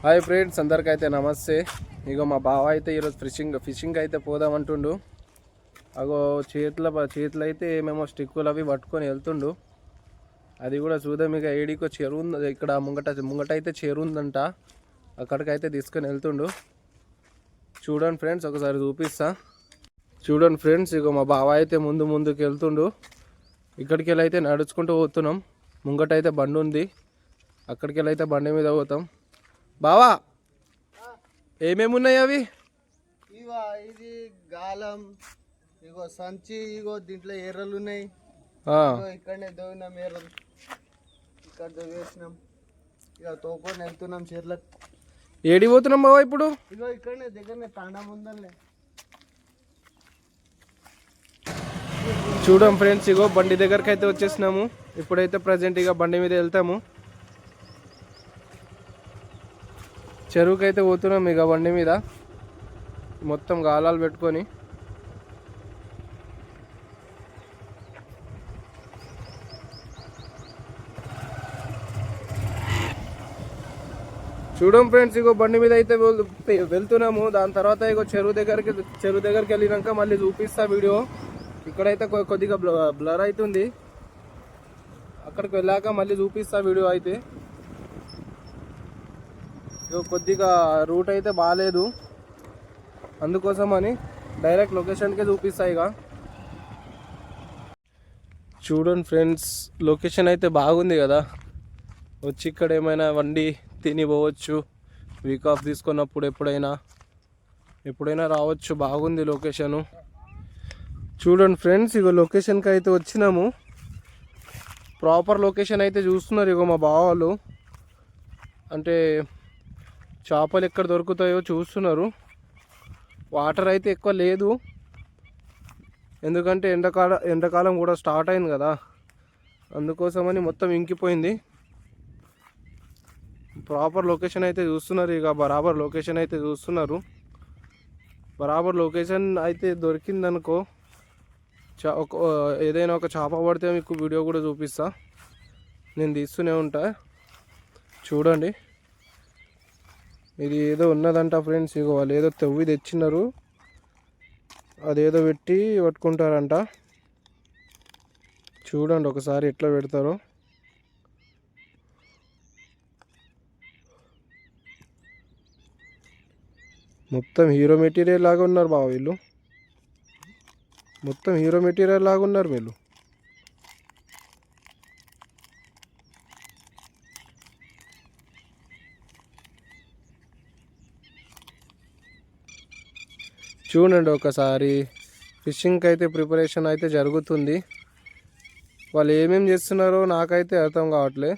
Hi friends, అందరికైతే నమస్తే. ఇగో మా బావ అయితే ఈరోజు ఫిషింగ్ అయితే పోదామంటుండు. అగో చేతులు అయితే ఏమేమో స్టిక్కులు అవి పట్టుకొని వెళ్తుండు. అది కూడా చూద్దాం. ఇక ఏడికో చెరువు ఉంది, ఇక్కడ ముంగట అయితే చెరువు ఉందంట, అక్కడికైతే తీసుకొని వెళ్తుండు. చూడండి ఫ్రెండ్స్, ఒకసారి చూపిస్తా. చూడండి ఫ్రెండ్స్, ఇగో మా బావ అయితే ముందుకు వెళ్తుండు. ఇక్కడికి వెళ్ళి అయితే నడుచుకుంటూ పోతున్నాం. ముంగటైతే బండి ఉంది, అక్కడికి వెళ్ళి అయితే బండి మీద పోతాం. బావా, ఏమేమి ఉన్నాయి అవి? ఇది గాలం, ఇగో సంచి, ఇగో దీంట్లో ఎర్రలు ఉన్నాయి. ఇక్కడనే దోగినాం ఎర్రలు, ఇక్కడ దోగేసినాం. ఇక తోకొని వెళ్తున్నాం చీరలకు. ఏడి పోతున్నాం బావా ఇప్పుడు? ఇగో ఇక్కడనే దగ్గరనే తాండం ఉందంలే. చూడం ఫ్రెండ్స్, ఇగో బండి దగ్గరికి అయితే వచ్చేసినాము. ఇప్పుడైతే ప్రజెంట్ ఇక బండి మీద వెళ్తాము. చెరువుకి అయితే పోతున్నాం ఇక బండి మీద, మొత్తం గాలాలు పెట్టుకొని. చూడం ఫ్రెండ్స్, ఇగో బండి మీద అయితే వెళ్తున్నాము. దాని తర్వాత ఇగో చెరువు దగ్గరికి వెళ్ళినాక మళ్ళీ చూపిస్తా వీడియో. ఇక్కడైతే కొద్దిగా బ్లర్ అవుతుంది, అక్కడికి వెళ్ళాక మళ్ళీ చూపిస్తా వీడియో అయితే. కొద్దిగా రూట్ అయితే బాగాలేదు, అందుకోసమని డైరెక్ట్ లొకేషన్కే చూపిస్తాయి. ఇక చూడండి ఫ్రెండ్స్, లొకేషన్ అయితే బాగుంది కదా. వచ్చి ఇక్కడ ఏమైనా వండి తిని పోవచ్చు. వీక్ ఆఫ్ తీసుకున్నప్పుడు ఎప్పుడైనా రావచ్చు. బాగుంది లొకేషను. చూడండి ఫ్రెండ్స్, ఇగో లొకేషన్కి అయితే వచ్చినాము. ప్రాపర్ లొకేషన్ అయితే చూస్తున్నారు ఇగో మా బావ వాళ్ళు. అంటే చేపలు ఎక్కడ దొరుకుతాయో చూస్తున్నారు. వాటర్ అయితే ఎక్కువ లేదు, ఎందుకంటే ఎండాకాలం కూడా స్టార్ట్ అయింది కదా, అందుకోసమని మొత్తం ఇంకిపోయింది. ప్రాపర్ లొకేషన్ అయితే చూస్తున్నారు. ఇక బరాబర్ లొకేషన్ అయితే చూస్తున్నారు. బరాబర్ లొకేషన్ అయితే దొరికిందనుకో, ఏదైనా ఒక చేప పడితే మీకు వీడియో కూడా చూపిస్తా, నేను తీస్తూనే ఉంటా. చూడండి, ఇది ఏదో ఉన్నదంట ఫ్రెండ్స్. ఇగో వాళ్ళు ఏదో తవ్వి తెచ్చినారు, అదేదో పెట్టి పట్టుకుంటారంట. చూడండి ఒకసారి ఎట్లా పెడతారో. మొత్తం హీరో మెటీరియల్ లాగా ఉన్నారు బావ వీళ్ళు, మొత్తం హీరో మెటీరియల్ లాగా ఉన్నారు వీళ్ళు. చూడండి ఒకసారి, ఫిషింగ్కి అయితే ప్రిపరేషన్ అయితే జరుగుతుంది. వాళ్ళు ఏమేమి చేస్తున్నారో నాకైతే అర్థం కావట్లే,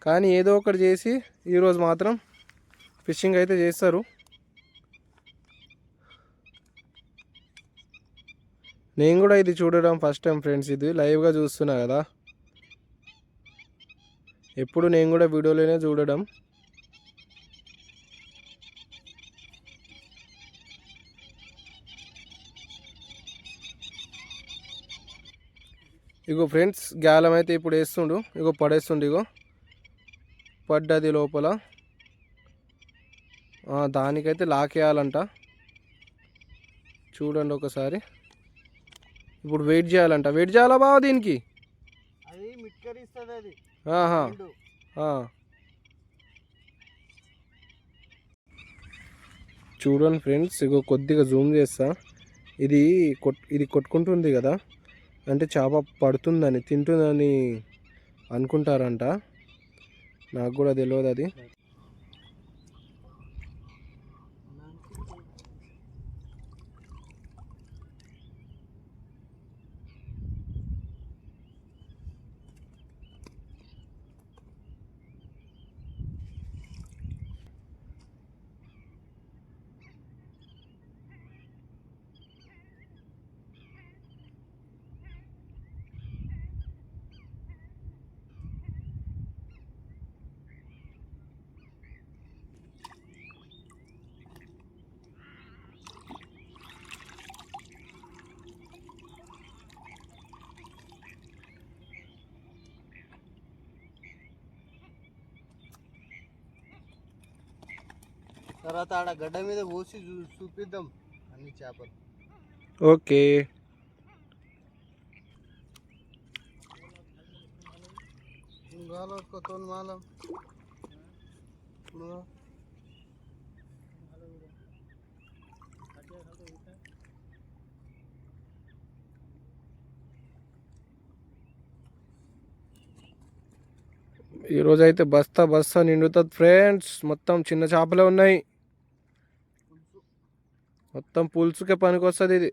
కానీ ఏదో ఒకటి చేసి ఈరోజు మాత్రం ఫిషింగ్ అయితే చేస్తారు. నేను కూడా ఇది చూడడం ఫస్ట్ టైం ఫ్రెండ్స్, ఇది లైవ్గా చూస్తున్నా కదా. ఎప్పుడు నేను కూడా వీడియోలోనే చూడడం. ఇగో ఫ్రెండ్స్, గాలం అయితే ఇప్పుడు వేస్తుండు. ఇగో పడేస్తుండు, ఇగో పడ్డది లోపల. దానికైతే లాకేయాలంట. చూడండి ఒకసారి. ఇప్పుడు వెయిట్ చేయాలంట. వెయిట్ చేయాలా బావ దీనికి? చూడండి ఫ్రెండ్స్, ఇగో కొద్దిగా జూమ్ చేస్తా. ఇది కొట్టుకుంటుంది కదా, అంటే చేప పడుతుందని తింటుందని అనుకుంటారంట, నాకు కూడా తెలియదు అది. తర్వాత ఆడ గడ్డ మీద పోసి చూపిద్దాం అన్ని చేపలు. ఓకే. మాలం ఈరోజు అయితే బస్తా నిండుతుంది ఫ్రెండ్స్. మొత్తం చిన్న చేపలే ఉన్నాయి. మొత్తం పులుసుకే పనికి వస్తుంది ఇది.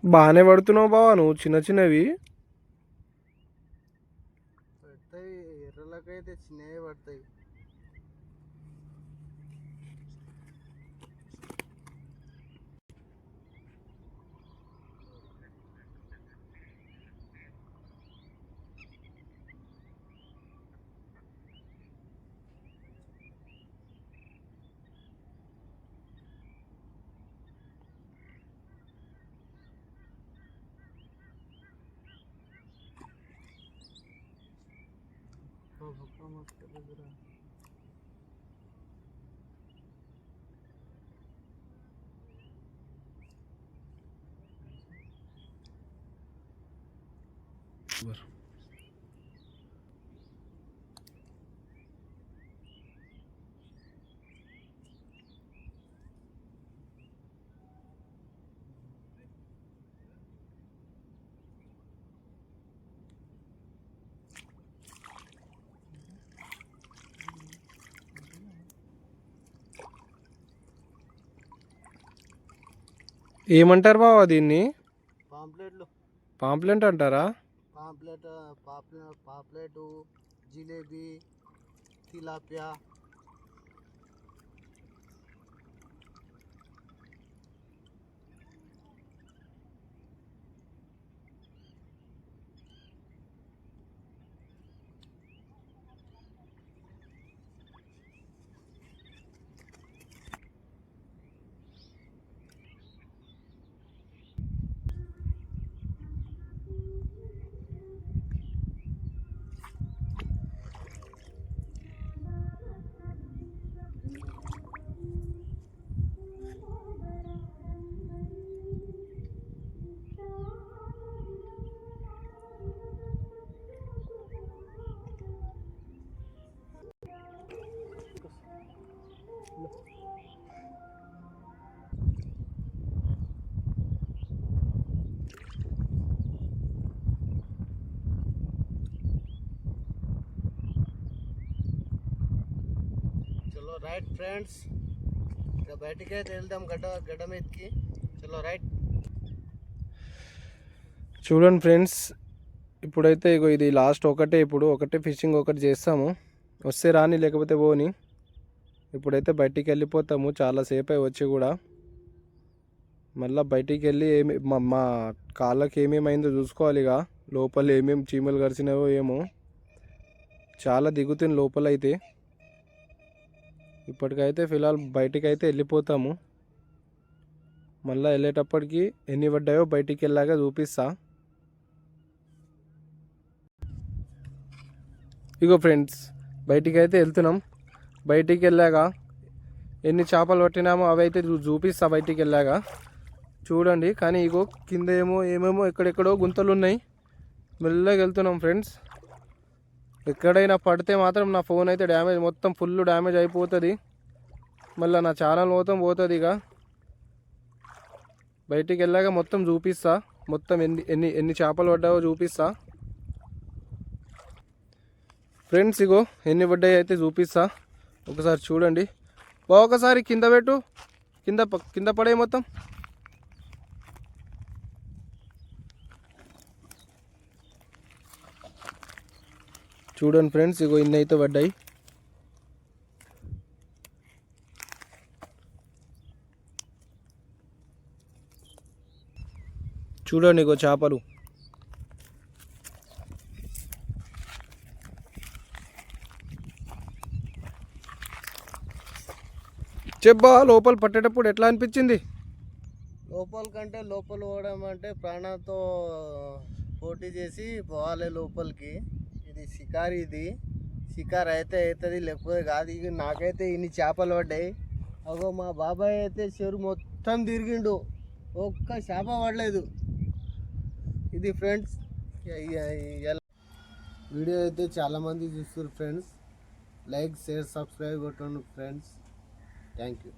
బాగానే పడుతున్నావు బావా నువ్వు. చిన్న చిన్నవి పడతాయి, ఎర్రలకైతే చిన్నవి పడతాయి. ఏమంటారు బావా దీన్ని? పాంప్లెట్లు. పాంప్లెట్ అంటారా? Pamphlet, jalebi, tilapia. చలో రైట్ ఫ్రెండ్స్, ఇక బయటికి అయితే వెళ్దాం గడ్డ మీదకి. చలో రైట్. చూడండి ఫ్రెండ్స్, ఇప్పుడైతే ఇగో ఇది లాస్ట్ ఒకటే ఫిషింగ్ ఒకటి చేస్తాము. వస్తే రాని, లేకపోతే పోని. ఇప్పుడైతే బయటికి వెళ్ళిపోతాము. చాలాసేపు అయి వచ్చి కూడా మళ్ళీ బయటికి వెళ్ళి మా కాళ్ళకి ఏమేమైందో చూసుకోవాలి. ఇక లోపల ఏమేమి చీమలు కరిచినావో ఏమో, చాలా దిగుతుంది లోపలైతే. ఇప్పటికైతే ఫిలాల్ బయటికి అయితే వెళ్ళిపోతాము. మళ్ళీ వెళ్ళేటప్పటికి ఎన్ని పడ్డాయో బయటికి వెళ్ళాక చూపిస్తా. ఇగో ఫ్రెండ్స్, బయటికి అయితే వెళ్తున్నాం. బయటికి వెళ్ళాక ఎన్ని చేపలు పట్టినామో అవి అయితే చూపిస్తా బయటికి వెళ్ళాక. చూడండి. కానీ ఇగో కింద ఏమేమో ఎక్కడెక్కడో గుంతలు ఉన్నాయి. మెల్లగా వెళ్తున్నాం ఫ్రెండ్స్. ఎక్కడైనా పడితే మాత్రం నా ఫోన్ అయితే డ్యామేజ్, మొత్తం ఫుల్ డ్యామేజ్ అయిపోతుంది. మళ్ళీ నా ఛానల్ మొత్తం పోతుంది. ఇక బయటికి వెళ్ళాక మొత్తం చూపిస్తా, మొత్తం ఎన్ని ఎన్ని ఎన్ని చేపలు పడ్డావో చూపిస్తా ఫ్రెండ్స్. ఇగో ఎన్ని పడ్డాయి అయితే చూపిస్తా, ఒకసారి చూడండి. ఒకసారి కింద పెట్టు, కింద పడే మొత్తం. చూడండి ఫ్రెండ్స్, ఇగో ఇన్ని అయితే పడ్డాయి. చూడండి ఇగో చేపలు. చెప్పా, లోపల పట్టేటప్పుడు ఎట్లా అనిపించింది? లోపల కంటే లోపల పోవడం అంటే ప్రాణంతో పోటీ చేసి పోవాలి లోపలికి. ఇది షికారు, ఇది షికారు అయితే అవుతుంది, లేకపోతే కాదు. ఇక నాకైతే ఇన్ని చేపలు పడ్డాయి. అగో మా బాబాయ్ అయితే చెరువు మొత్తం తిరిగిండు, ఒక్క చేప పడలేదు. ఇది ఫ్రెండ్స్, వీడియో అయితే చాలామంది చూస్తారు ఫ్రెండ్స్. లైక్, షేర్, సబ్స్క్రైబ్ కొట్టండి ఫ్రెండ్స్. Thank you.